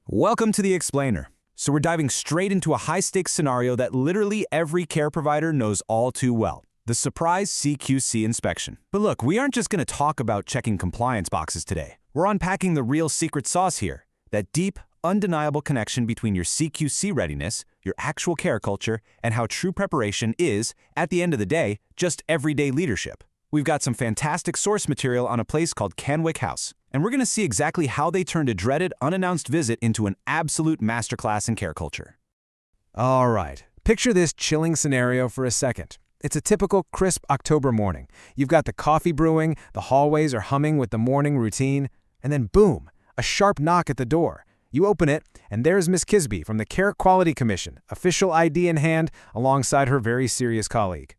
Welcome to The Explainer. So we're diving straight into a high-stakes scenario that literally every care provider knows all too well. The surprise CQC inspection. But look, we aren't just going to talk about checking compliance boxes today. We're unpacking the real secret sauce here. That deep, undeniable connection between your CQC readiness, your actual care culture, and how true preparation is, at the end of the day, just everyday leadership. We've got some fantastic source material on a place called Canwick House, and we're going to see exactly how they turned a dreaded, unannounced visit into an absolute masterclass in care culture. All right, picture this chilling scenario for a second. It's a typical crisp October morning. You've got the coffee brewing, the hallways are humming with the morning routine, and then boom, a sharp knock at the door. You open it, and there's Miss Kisby from the Care Quality Commission, official ID in hand, alongside her very serious colleague.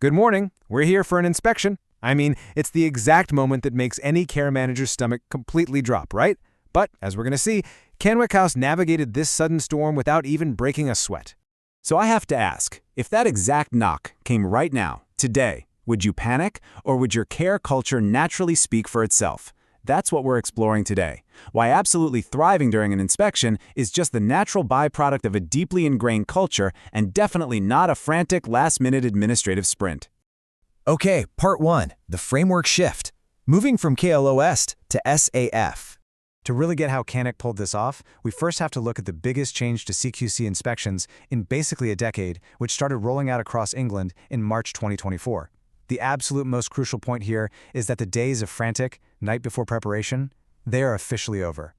Good morning, we're here for an inspection. I mean, it's the exact moment that makes any care manager's stomach completely drop, right? But, as we're going to see, Canwick House navigated this sudden storm without even breaking a sweat. So I have to ask, if that exact knock came right now, today, would you panic, or would your care culture naturally speak for itself? That's what we're exploring today. Why absolutely thriving during an inspection is just the natural byproduct of a deeply ingrained culture and definitely not a frantic last-minute administrative sprint. Okay, part 1, the framework shift. Moving from KLOS to SAF. To really get how Canwick pulled this off, we first have to look at the biggest change to CQC inspections in basically a decade, which started rolling out across England in March 2024. The absolute most crucial point here is that the days of frantic, night before preparation, they are officially over.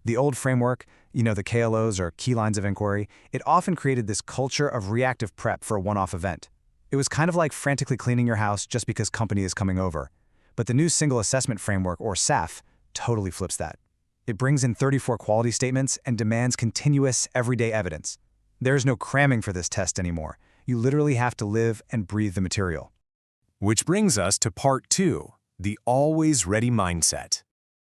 The old framework, the KLOs or key lines of inquiry, it often created this culture of reactive prep for a one-off event. It was kind of like frantically cleaning your house just because company is coming over. But the new Single Assessment Framework, or SAF, totally flips that. It brings in 34 quality statements and demands continuous, everyday evidence. There's no cramming for this test anymore. You literally have to live and breathe the material. Which brings us to part 2, the always-ready mindset.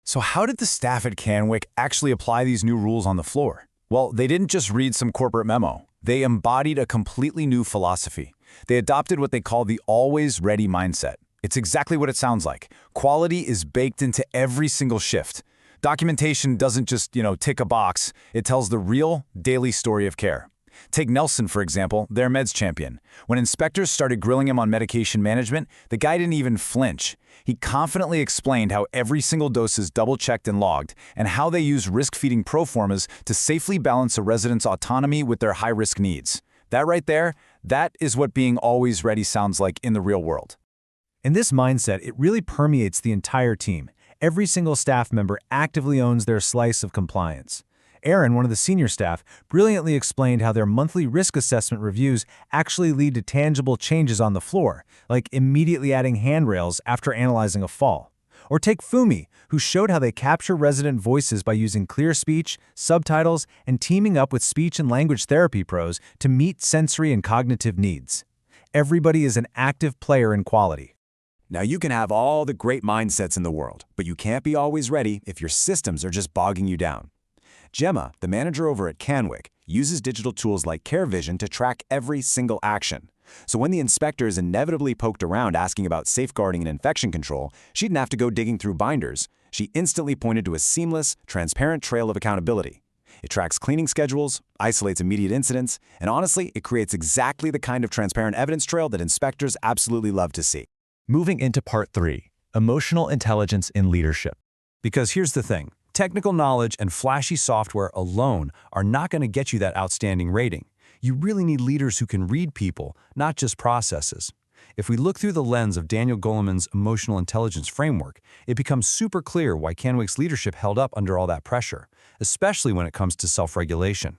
So how did the staff at Canwick actually apply these new rules on the floor? Well, they didn't just read some corporate memo. They embodied a completely new philosophy. They adopted what they call the always-ready mindset. It's exactly what it sounds like. Quality is baked into every single shift. Documentation doesn't just, tick a box. It tells the real, daily story of care. Take Nelson, for example, their meds champion. When inspectors started grilling him on medication management, the guy didn't even flinch. He confidently explained how every single dose is double-checked and logged, and how they use risk-feeding proformas to safely balance a resident's autonomy with their high-risk needs. That right there, that is what being always ready sounds like in the real world. In this mindset, it really permeates the entire team. Every single staff member actively owns their slice of compliance. Aaron, one of the senior staff, brilliantly explained how their monthly risk assessment reviews actually lead to tangible changes on the floor, like immediately adding handrails after analyzing a fall. Or take Fumi, who showed how they capture resident voices by using clear speech, subtitles, and teaming up with speech and language therapy pros to meet sensory and cognitive needs. Everybody is an active player in quality. Now you can have all the great mindsets in the world, but you can't be always ready if your systems are just bogging you down. Gemma, the manager over at Canwick, uses digital tools like CareVision to track every single action. So when the inspector is inevitably poked around asking about safeguarding and infection control, she didn't have to go digging through binders. She instantly pointed to a seamless, transparent trail of accountability. It tracks cleaning schedules, isolates immediate incidents, and honestly, it creates exactly the kind of transparent evidence trail that inspectors absolutely love to see. Moving into part 3, emotional intelligence in leadership. Because here's the thing. Technical knowledge and flashy software alone are not going to get you that outstanding rating. You really need leaders who can read people, not just processes. If we look through the lens of Daniel Goleman's emotional intelligence framework, it becomes super clear why Canwick's leadership held up under all that pressure, especially when it comes to self-regulation.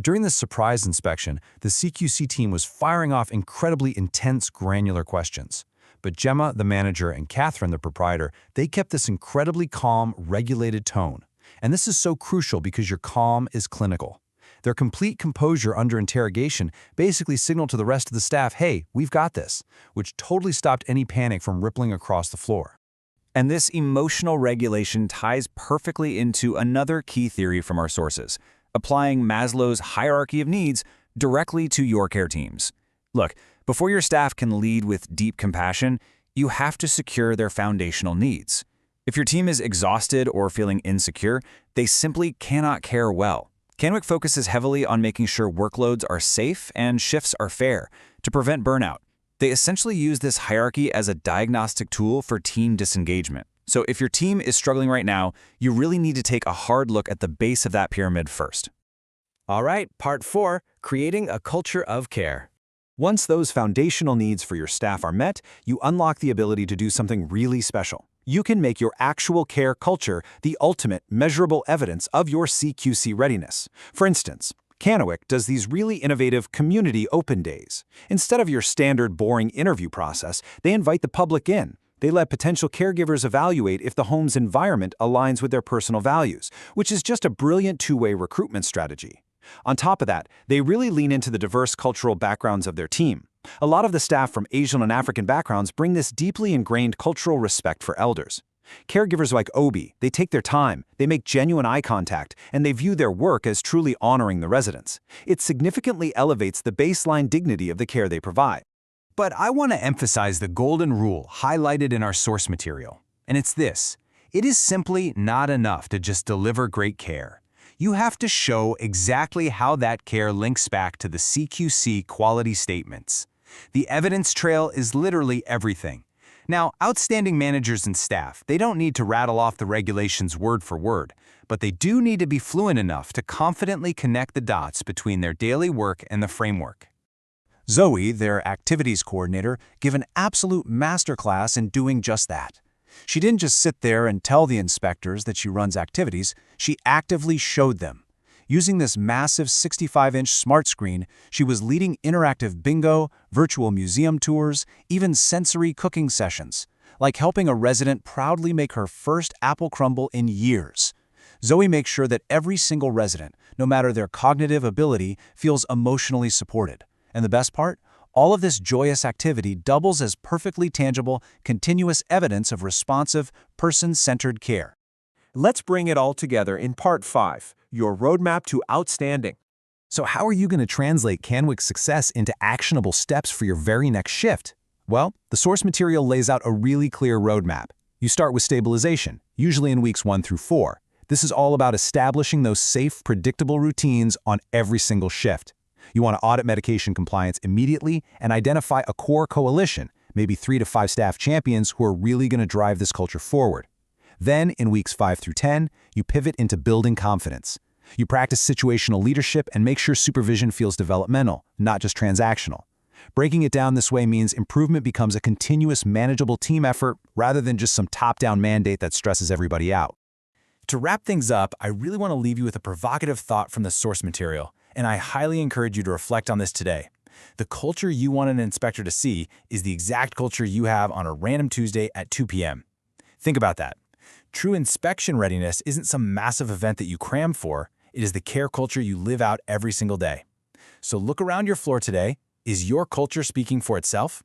During this surprise inspection, the CQC team was firing off incredibly intense, granular questions. But Gemma, the manager, and Catherine, the proprietor, they kept this incredibly calm, regulated tone. And this is so crucial because your calm is clinical. Their complete composure under interrogation basically signaled to the rest of the staff, hey, we've got this, which totally stopped any panic from rippling across the floor. And this emotional regulation ties perfectly into another key theory from our sources, applying Maslow's hierarchy of needs directly to your care teams. Look, before your staff can lead with deep compassion, you have to secure their foundational needs. If your team is exhausted or feeling insecure, they simply cannot care well. Canwick focuses heavily on making sure workloads are safe and shifts are fair to prevent burnout. They essentially use this hierarchy as a diagnostic tool for team disengagement. So if your team is struggling right now, you really need to take a hard look at the base of that pyramid first. All right, part 4, creating a culture of care. Once those foundational needs for your staff are met, you unlock the ability to do something really special. You can make your actual care culture the ultimate measurable evidence of your CQC readiness. For instance, Kennewick does these really innovative community open days. Instead of your standard boring interview process, they invite the public in. They let potential caregivers evaluate if the home's environment aligns with their personal values, which is just a brilliant two-way recruitment strategy. On top of that, they really lean into the diverse cultural backgrounds of their team. A lot of the staff from Asian and African backgrounds bring this deeply ingrained cultural respect for elders. Caregivers like Obi, they take their time, they make genuine eye contact, and they view their work as truly honoring the residents. It significantly elevates the baseline dignity of the care they provide. But I want to emphasize the golden rule highlighted in our source material. And it's this: it is simply not enough to just deliver great care. You have to show exactly how that care links back to the CQC quality statements. The evidence trail is literally everything. Now, outstanding managers and staff, they don't need to rattle off the regulations word for word, but they do need to be fluent enough to confidently connect the dots between their daily work and the framework. Zoe, their activities coordinator, gave an absolute masterclass in doing just that. She didn't just sit there and tell the inspectors that she runs activities, she actively showed them. Using this massive 65-inch smart screen, she was leading interactive bingo, virtual museum tours, even sensory cooking sessions, like helping a resident proudly make her first apple crumble in years. Zoe makes sure that every single resident, no matter their cognitive ability, feels emotionally supported. And the best part? All of this joyous activity doubles as perfectly tangible, continuous evidence of responsive, person-centered care. Let's bring it all together in Part 5, your roadmap to outstanding. So how are you going to translate Kenwick's success into actionable steps for your very next shift? Well, the source material lays out a really clear roadmap. You start with stabilization, usually in weeks 1 through 4. This is all about establishing those safe, predictable routines on every single shift. You want to audit medication compliance immediately and identify a core coalition, maybe 3 to 5 staff champions who are really going to drive this culture forward. Then, in weeks 5 through 10, you pivot into building confidence. You practice situational leadership and make sure supervision feels developmental, not just transactional. Breaking it down this way means improvement becomes a continuous, manageable team effort rather than just some top-down mandate that stresses everybody out. To wrap things up, I really want to leave you with a provocative thought from the source material, and I highly encourage you to reflect on this today. The culture you want an inspector to see is the exact culture you have on a random Tuesday at 2 p.m. Think about that. True inspection readiness isn't some massive event that you cram for, it is the care culture you live out every single day. So look around your floor today. Is your culture speaking for itself?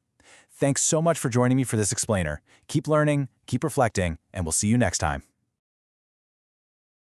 Thanks so much for joining me for this explainer. Keep learning, keep reflecting, and we'll see you next time.